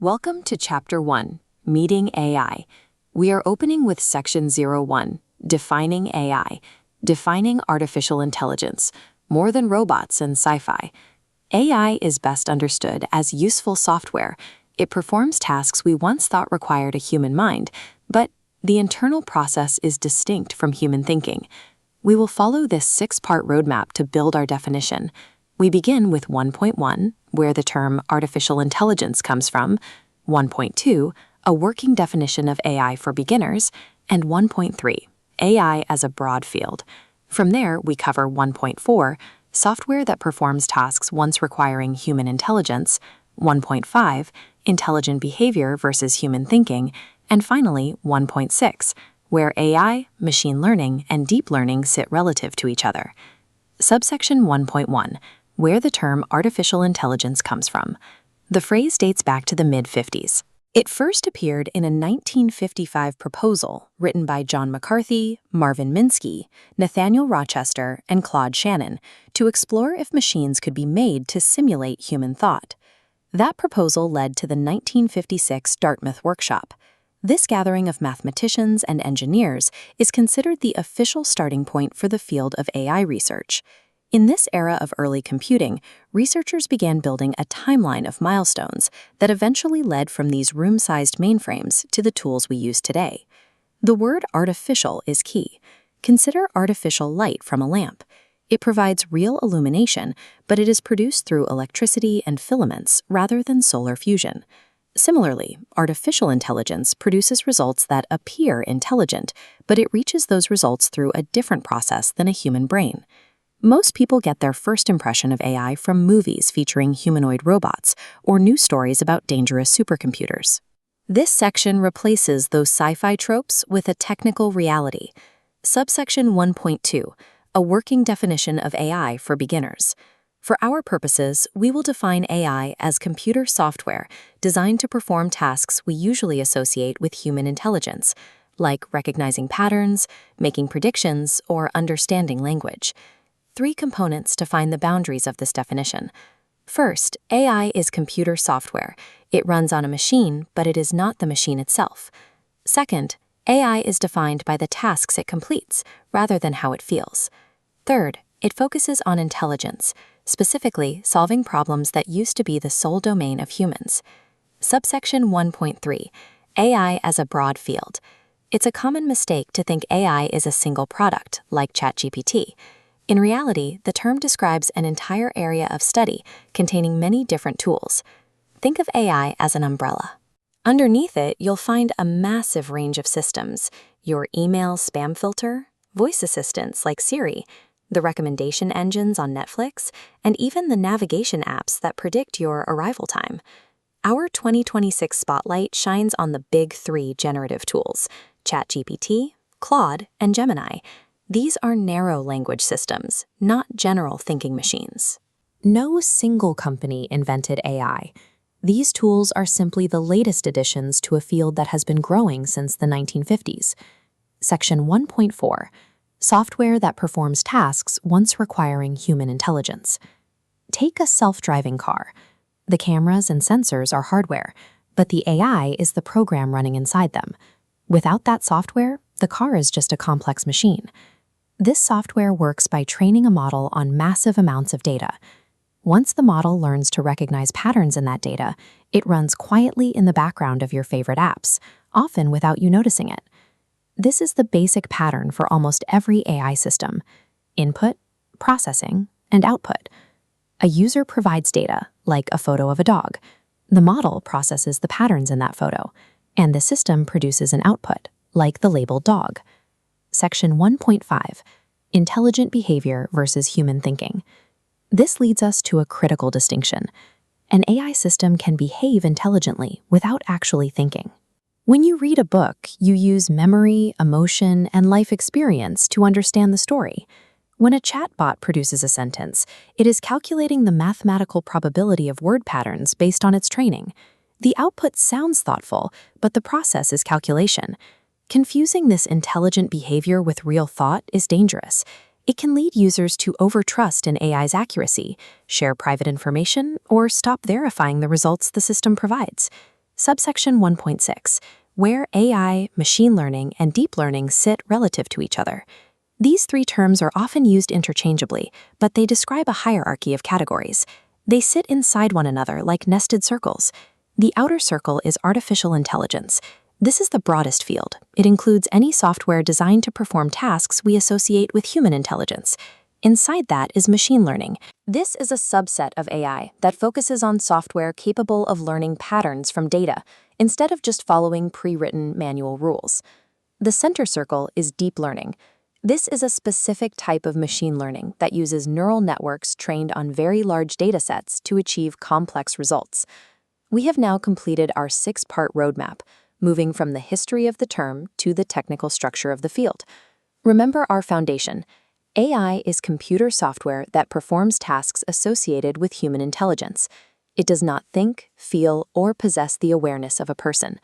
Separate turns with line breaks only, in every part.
Welcome to Chapter 1, Meeting AI. We are opening with Section 01, Defining AI, Defining Artificial Intelligence, More Than Robots and Sci-Fi. AI is best understood as useful software. It performs tasks we once thought required a human mind, but the internal process is distinct from human thinking. We will follow this 6-part roadmap to build our definition. We begin with 1.1, where the term artificial intelligence comes from, 1.2, a working definition of AI for beginners, and 1.3, AI as a broad field. From there, we cover 1.4, software that performs tasks once requiring human intelligence, 1.5, intelligent behavior versus human thinking, and finally 1.6, where AI, machine learning, and deep learning sit relative to each other. Subsection 1.1, where the term artificial intelligence comes from. The phrase dates back to the mid-50s. It first appeared in a 1955 proposal written by John McCarthy, Marvin Minsky, Nathaniel Rochester, and Claude Shannon to explore if machines could be made to simulate human thought. That proposal led to the 1956 Dartmouth workshop. This gathering of mathematicians and engineers is considered the official starting point for the field of AI research. In this era of early computing, researchers began building a timeline of milestones that eventually led from these room-sized mainframes to the tools we use today. The word artificial is key. Consider artificial light from a lamp. It provides real illumination, but it is produced through electricity and filaments rather than solar fusion. Similarly, artificial intelligence produces results that appear intelligent, but it reaches those results through a different process than a human brain. Most people get their first impression of AI from movies featuring humanoid robots or news stories about dangerous supercomputers. This section replaces those sci-fi tropes with a technical reality. Subsection 1.2, a working definition of AI for beginners. For our purposes, we will define AI as computer software designed to perform tasks we usually associate with human intelligence, like recognizing patterns, making predictions, or understanding language. 3 components define the boundaries of this definition. First, AI is computer software. It runs on a machine, but it is not the machine itself. Second, AI is defined by the tasks it completes, rather than how it feels. Third, it focuses on intelligence, specifically solving problems that used to be the sole domain of humans. Subsection 1.3, AI as a broad field. It's a common mistake to think AI is a single product, like ChatGPT. In reality, the term describes an entire area of study containing many different tools. Think of AI as an umbrella. Underneath it, you'll find a massive range of systems: your email spam filter, voice assistants like Siri, the recommendation engines on Netflix, and even the navigation apps that predict your arrival time. Our 2026 spotlight shines on the big 3 generative tools: ChatGPT, Claude, and Gemini. These are narrow language systems, not general thinking machines. No single company invented AI. These tools are simply the latest additions to a field that has been growing since the 1950s. Section 1.4, software that performs tasks once requiring human intelligence. Take a self-driving car. The cameras and sensors are hardware, but the AI is the program running inside them. Without that software, the car is just a complex machine. This software works by training a model on massive amounts of data. Once the model learns to recognize patterns in that data, it runs quietly in the background of your favorite apps, often without you noticing it. This is the basic pattern for almost every AI system: input, processing, and output. A user provides data, like a photo of a dog. The model processes the patterns in that photo, and the system produces an output, like the label dog. Section 1.5, intelligent behavior versus human thinking. This leads us to a critical distinction. An AI system can behave intelligently without actually thinking. When you read a book, you use memory, emotion, and life experience to understand the story. When a chatbot produces a sentence, it is calculating the mathematical probability of word patterns based on its training. The output sounds thoughtful, but the process is calculation. Confusing this intelligent behavior with real thought is dangerous. It can lead users to overtrust in AI's accuracy, share private information, or stop verifying the results the system provides. Subsection 1.6, where AI, machine learning, and deep learning sit relative to each other. These three terms are often used interchangeably, but they describe a hierarchy of categories. They sit inside one another like nested circles. The outer circle is artificial intelligence. This is the broadest field. It includes any software designed to perform tasks we associate with human intelligence. Inside that is machine learning. This is a subset of AI that focuses on software capable of learning patterns from data, instead of just following pre-written manual rules. The center circle is deep learning. This is a specific type of machine learning that uses neural networks trained on very large datasets to achieve complex results. We have now completed our 6-part roadmap, moving from the history of the term to the technical structure of the field. Remember our foundation. AI is computer software that performs tasks associated with human intelligence. It does not think, feel, or possess the awareness of a person.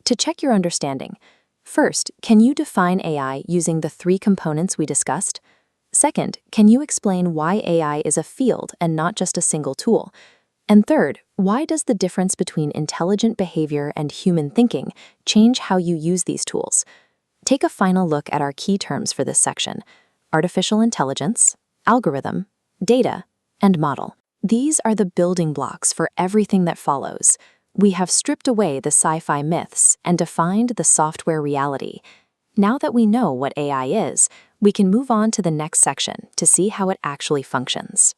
To check your understanding, first, can you define AI using the 3 components we discussed? Second, can you explain why AI is a field and not just a single tool? And third, why does the difference between intelligent behavior and human thinking change how you use these tools? Take a final look at our key terms for this section: artificial intelligence, algorithm, data, and model. These are the building blocks for everything that follows. We have stripped away the sci-fi myths and defined the software reality. Now that we know what AI is, we can move on to the next section to see how it actually functions.